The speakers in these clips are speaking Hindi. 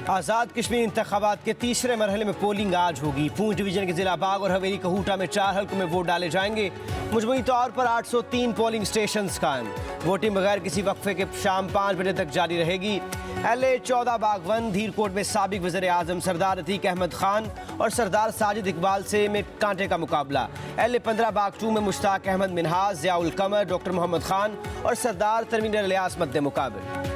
आज़ाद कश्मीर इंतखाबात के तीसरे मरहले में पोलिंग आज होगी। पूंछ डिवीजन के जिला बाग और हवेली कहूटा में 4 हल्कों में वोट डाले जाएंगे। मुजमूई तौर पर 803 पोलिंग स्टेशन कायम। वोटिंग बगैर किसी वक्फे के शाम 5 बजे तक जारी रहेगी। LA 14 बागवन धीरकोट में साबिक वज़ीर आज़म सरदार अतीक अहमद खान और सरदार साजिद इकबाल से में कांटे का मुकाबला। LA 15 बाग 2 में मुश्ताक अहमद मिनहाज, ज़ियाउल कमर, डॉक्टर मोहम्मद खान और सरदार तरमीन इलियास मद्दे मुकाबले।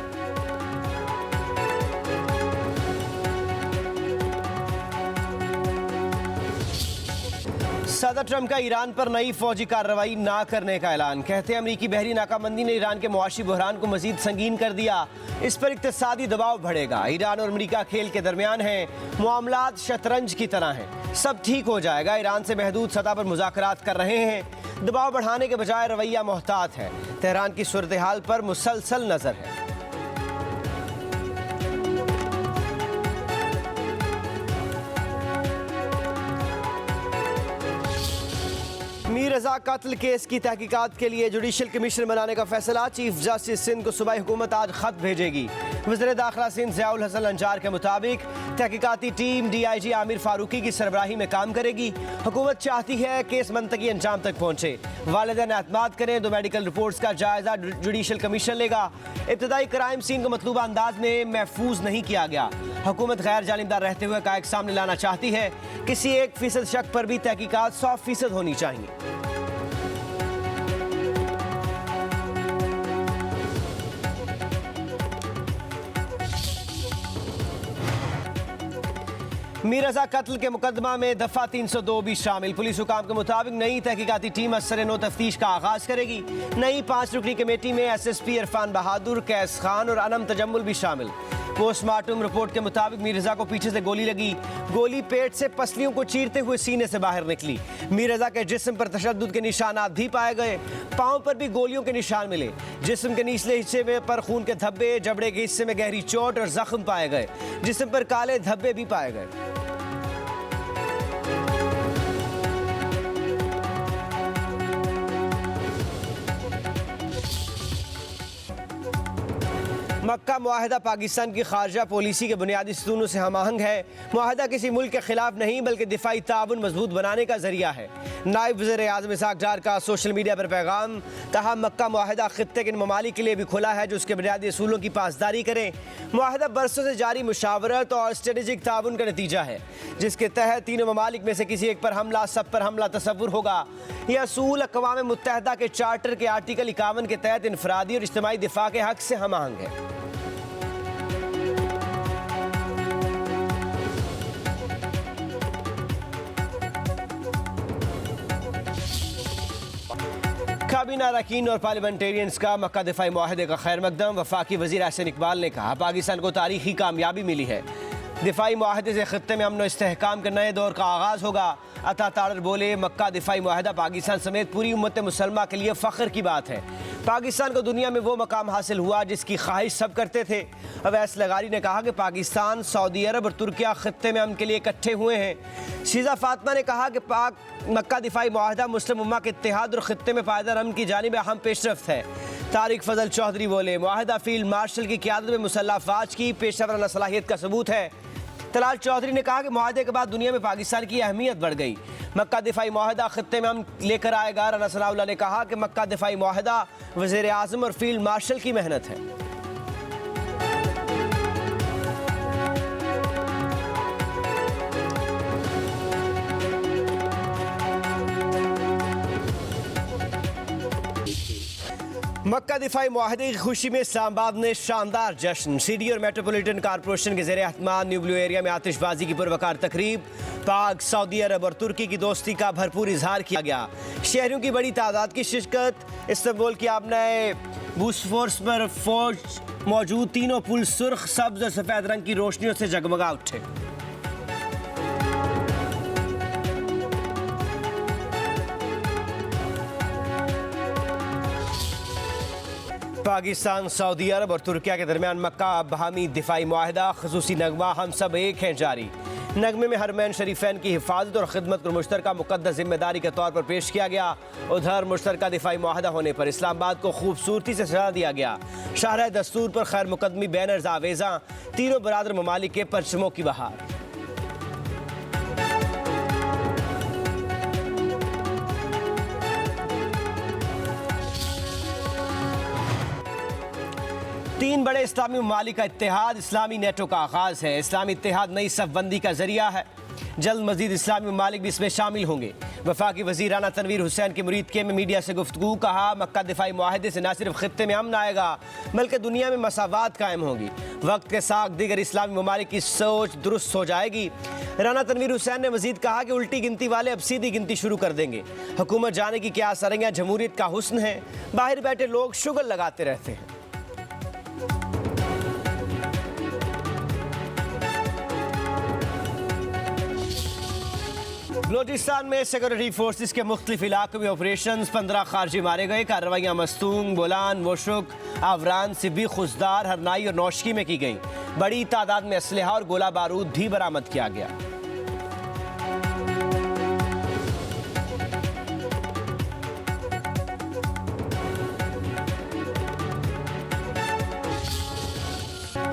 सदर ट्रंप का ईरान पर नई फौजी कार्रवाई ना करने का ऐलान। कहते हैं अमरीकी बहरी नाकाबंदी ने ईरान के मुआशी बहरान को मजीद संगीन कर दिया। इस पर इक्तिसादी दबाव बढ़ेगा। ईरान और अमरीका खेल के दरमियान है, मामलात शतरंज की तरह हैं। सब ठीक हो जाएगा। ईरान से महदूद सतह पर मुज़ाकरात कर रहे हैं। दबाव बढ़ाने के बजाय रवैया मोहतात है। तेहरान की सूरत हाल पर मुसलसल नजर है। मीर रजा कत्ल केस की तहकीकात के लिए जुडिशल कमीशन बनाने का फैसला। चीफ जस्टिस सिंध को सूबाई हुकूमत आज खत भेजेगी। वज़ीर दाखिला सिंध ज़ियाउल हसन अंजार के मुताबिक तहकीकाती टीम DIG आमिर फारूकी की सरबराही में काम करेगी। हुकूमत चाहती है केस मंतकी अंजाम तक पहुँचे। वालिदैन एतमाद करें तो मेडिकल रिपोर्ट्स का जायजा जुडिशल कमीशन लेगा। इब्तदाई क्राइम सीन को मतलूबा अंदाज में महफूज नहीं किया गया। हुकूमत गैर जानिबदार रहते हुए हक़ाइक़ सामने लाना चाहती है। किसी 1% शक पर भी तहकीकात 100% होनी चाहिए। मीर रजा कत्ल के मुकदमा में दफा 302 भी शामिल। पुलिस हुकाम के मुताबिक नई तहकीकाती टीम असर नो तफ्तीश का आगाज करेगी। नई 5 रुकनी कमेटी में SSP इरफान बहादुर, कैस खान और अनम तजम्मुल भी शामिल। पोस्टमार्टम रिपोर्ट के मुताबिक मीर रजा को पीछे से गोली लगी। गोली पेट से पसलियों को चीरते हुए सीने से बाहर निकली। मीर रजा के जिस्म पर तशद्दुद के निशानात भी पाए गए। पाँव पर भी गोलियों के निशान मिले। जिस्म के निचले हिस्से में पर खून के धब्बे, जबड़े के हिस्से में गहरी चोट और जख्म पाए गए। जिस्म पर काले धब्बे भी पाए गए। मक्का मुआहदा पाकिस्तान की खारजा पॉलिसी के बुनियादी स्तूनों से हमाहंग है। मुआहदा किसी मुल्क के खिलाफ नहीं बल्कि दिफाई ताउन मजबूत बनाने का जरिया है। नायब वज़ीर आज़म इसहाक डार का सोशल मीडिया पर पैगाम। कहा मक्का मुआहदा खित्ते के ममालिक के लिए भी खुला है जो उसके बुनियादी असूलों की पासदारी करें। मुआहदा बरसों से जारी मुशावरत और स्ट्रेटेजिक ताउन का नतीजा है जिसके तहत तीनों ममालिक में से किसी एक पर हमला सब पर हमला तसव्वुर होगा। यह असूल अक़वाम मुत्तहिदा के चार्टर के आर्टिकल 51 के तहत इनफरादी और इज्तिमाई दिफा के हक से हमाहंग है। काबीना अरकान और पार्लियामेंटेरियंस का मक्का दिफाई मुआहदे का खैर मकदम। वफाकी वज़ीर एहसन इकबाल ने कहा पाकिस्तान को तारीखी कामयाबी मिली है। दिफाई मुआहदे से खित्ते में अमन व इस्तेहकाम के नए दौर का आगाज़ होगा। अता तारर बोले मक्का दिफाई मुआहदा पाकिस्तान समेत पूरी उम्मत मुसलमा के लिए फ़ख्र की बात है। पाकिस्तान को दुनिया में वो मकाम हासिल हुआ जिसकी ख्वाहिश सब करते थे। अवैस लगारी ने कहा कि पाकिस्तान, सऊदी अरब और तुर्किया खित्ते में अमन के लिए इकट्ठे हुए हैं। शीज़ा फातिमा ने कहा कि मक्का दिफाई मुआहदा मुस्लिम उम्मा के इत्तेहाद और खित्ते में पायदार अमन की जानिब अहम पेशरफ्त है। तारिक फजल चौधरी बोले मुआहदा फील्ड मार्शल की क़यादत में मुसल्लह अफ़वाज की पेशेवराना सलाहियत का सबूत है। तलाल चौधरी ने कहा कि मुआहदे के बाद दुनिया में पाकिस्तान की अहमियत बढ़ गई। मक्का दिफाई मुआहदा खित्ते में हम लेकर आएगा। राना सनाउल्लाह ने कहा कि मक्का दिफाई मुआहदा वज़ीर आज़म और फील्ड मार्शल की मेहनत है। मक्का दिफाई मुआहदे की खुशी में इस्लामाबाद में शानदार जश्न। सिटी और मेट्रोपॉलिटन कॉरपोरेशन के ज़ेर एहतमाम न्यू ब्लू एरिया में आतिशबाजी की पुरवकार तकरीब। पाक, सऊदी अरब और तुर्की की दोस्ती का भरपूर इजहार किया गया। शहरियों की बड़ी तादाद की शिरकत। इस्तांबुल की आपने बूसफोर्स पर फौज मौजूद तीनों पुल सुर्ख, सब्ज और सफ़ेद रंग की रोशनियों से जगमगा उठे। पाकिस्तान, सऊदी अरब और तुर्किया के दरमियान मक्का बाहमी दिफाई मुआहदा ख़ुसूसी नगमा हम सब एक हैं जारी। नगमे में हरमैन शरीफैन की हिफाजत और खिदमत को मुश्तरका मुक़द्दस जिम्मेदारी के तौर पर पेश किया गया। उधर मुश्तरका दिफाई मुआहदा होने पर इस्लामाबाद को खूबसूरती से सजा दिया गया। शाहराह दस्तूर पर खैर मुकदमी बैनर्स आवेज़ा, तीनों बरादर ममालिक के परचमों की बहार। तीन बड़े इस्लामी ममालिक का इत्तेहाद इस्लामी नेटो का आगाज है। इस्लामी इत्तेहाद नई सफबंदी का जरिया है। जल्द मजीद इस्लामी ममालिक भी इसमें शामिल होंगे। वफाकी वज़ीर राना तनवीर हुसैन की मुरीदके में मीडिया से गुफ्तगू, कहा मक्का दिफाई मुआहदे से न सिर्फ खित्ते में अमन आएगा बल्कि दुनिया में मसावात कायम होगी। वक्त के साथ दीगर इस्लामी ममालिक की सोच दुरुस्त हो जाएगी। राना तनवीर हुसैन ने मजीद कहा कि उल्टी गिनती वाले अब सीधी गिनती शुरू कर देंगे। हुकूमत जाने की क्या सरंगा जमहूरियत का हुस्न है, बाहर बैठे लोग शुगर लगाते रहते हैं। बलोचिस्तान में सिक्योरिटी फोर्सेस के मुख्तलिफ इलाकों में ऑपरेशन, 15 खारजी मारे गए। कार्रवाइयाँ मस्तूंग, बोलान, वोशुक, आवरान, सिब्बी, खुजदार, हरनाई और नौशकी में की गई। बड़ी तादाद में असलहा और गोला बारूद भी बरामद किया गया।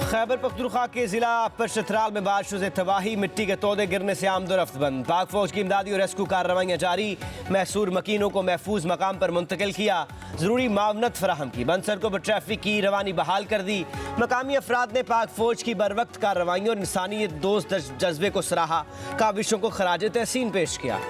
खैबर पख्तूनख्वा के जिला अपर चतराल में बारिशों से तबाही, मिट्टी के तोदे गिरने से आमदोरफ्त बंद। पाक फौज की इमदादी और रेस्क्यू कार्रवाइयाँ जारी। महसूर मकीनों को महफूज मकाम पर मुंतकिल किया, जरूरी मावनत फराहम की। बंद सड़कों पर ट्रैफिक की रवानी बहाल कर दी। मकामी अफराद ने पाक फौज की बरवक्त कार्रवाइयों और इंसानियत दोस्त जज्बे को सराहा, काविशों को खराज तहसीन पेश किया।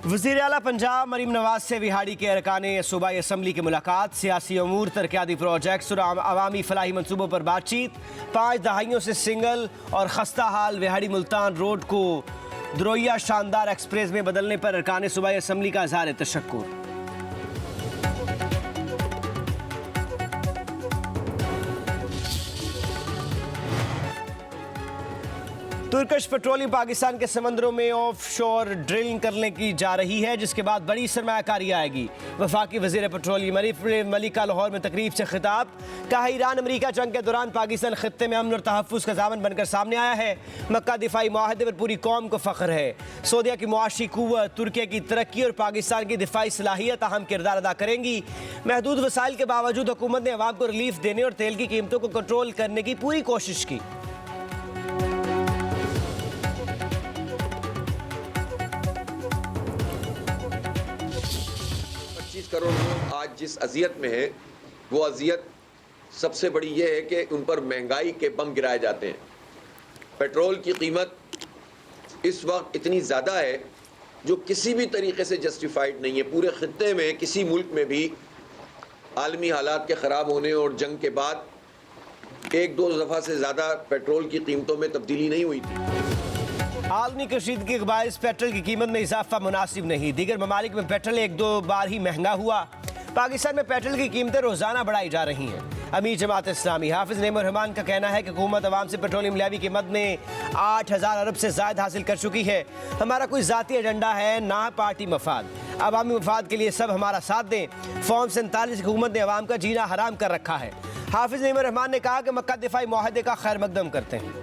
वज़ीर आला पंजाब मरीम नवाज से विहाड़ी के अरकान सूबाई असम्बली की मुलाकात। सियासी अमूर, तरक्याती प्रोजेक्ट्स और अवामी फलाही मनसूबों पर बातचीत। 5 दहाइयों से सिंगल और खस्ता हाल विहाड़ी मुल्तान रोड को द्रोइया शानदार एक्सप्रेस में बदलने पर अरकान सूबाई असम्बली का इज़हार तशक्कुर। तुर्किश पेट्रोलियम पाकिस्तान के समंदरों में ऑफ शोर ड्रिलिंग करने की जा रही है, जिसके बाद बड़ी सरमायाकारी आएगी। वफाकी वज़ीर पेट्रोलियम आरिफ मलिका लाहौर में तकरीब से खिताब, कहा ईरान अमरीका जंग के दौरान पाकिस्तान खित्ते में अमन और तहफ़्फ़ुज़ का ज़ामन बनकर सामने आया है। मक्का दिफाई मुआहदे पर पूरी कौम को फ़ख्र है। सऊदीया की मुआशी कुव्वत, तुर्की की तरक्की और पाकिस्तान की दिफाई सलाहियत अहम किरदार अदा करेंगी। महदूद वसाइल के बावजूद हुकूमत ने अवाम को रिलीफ देने और तेल की कीमतों को कंट्रोल करने की पूरी कोशिश की। 25 करोड़ लोग आज जिस अजियत में है, वो अजियत सबसे बड़ी ये है कि उन पर महंगाई के बम गिराए जाते हैं। पेट्रोल की कीमत इस वक्त इतनी ज़्यादा है जो किसी भी तरीके से जस्टिफाइड नहीं है। पूरे खित्ते में किसी मुल्क में भी आलमी हालात के ख़राब होने और जंग के बाद 1-2 दफ़ा से ज़्यादा पेट्रोल की कीमतों में तब्दीली नहीं हुई थी। आलमी कशीदगी के बायस पेट्रोल की कीमत में इजाफा मुनासिब नहीं। दीगर ममालिक में पेट्रोल 1-2 बार ही महंगा हुआ। पाकिस्तान में पेट्रोल की कीमतें रोजाना बढ़ाई जा रही हैं। अमीर जमात इस्लामी हाफिज नेमर रहमान का कहना है कि हुकूमत अवाम से पेट्रोलियम लेवी की मद में 8,000 अरब से ज़ायद हासिल कर चुकी है। हमारा कोई ज़ाती एजेंडा है ना पार्टी मफाद। अवामी मफाद के लिए सब हमारा साथ दें। फॉर्म 47 हुकूमत ने अवाम का जीना हराम कर रखा है। हाफिज नेमर रहमान ने कहा कि मक्का दिफाई मुआहदे का खैर मकदम करते हैं।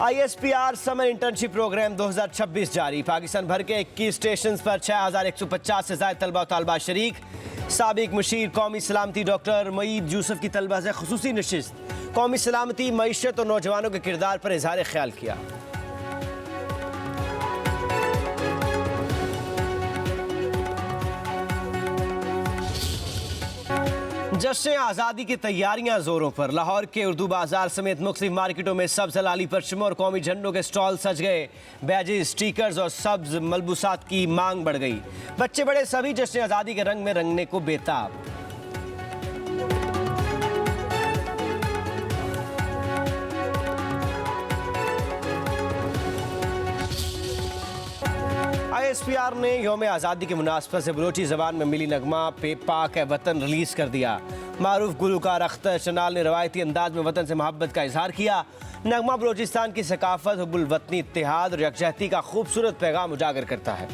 ISPR समर इंटर्नशिप प्रोग्राम 2026 जारी। पाकिस्तान भर के 21 स्टेशन पर 6,150 से ज़ायद तलबा और तालबा शरीक। साबिक मुशीर कौमी सलामती डॉक्टर मईद यूसुफ की तलबा से खुसूसी नशिस्त। कौमी सलामती, मईशत और नौजवानों के किरदार पर इजहार ख्याल किया। जश्न आज़ादी की तैयारियां जोरों पर। लाहौर के उर्दू बाजार समेत मुख्तलिफ मार्केटों में सब्ज हलाली परचमों और कौमी झंडों के स्टॉल सज गए। बैजेस, स्टिकर्स और सब्ज मलबूसात की मांग बढ़ गई। बच्चे बड़े सभी जश्न आज़ादी के रंग में रंगने को बेताब। ISPR ने यौम आज़ादी की मुनासबत से बलोची ज़बान में मिली नगमा पे पाक है वतन रिलीज़ कर दिया। मारूफ गुलकार अख्तर चनाल ने रवायती अंदाज में वतन से मोहब्बत का इजहार किया। नगमा बलोचिस्तान की सकाफत, हुब्बुल वतनी, इत्तेहाद और यकजहती का खूबसूरत पैगाम उजागर करता है।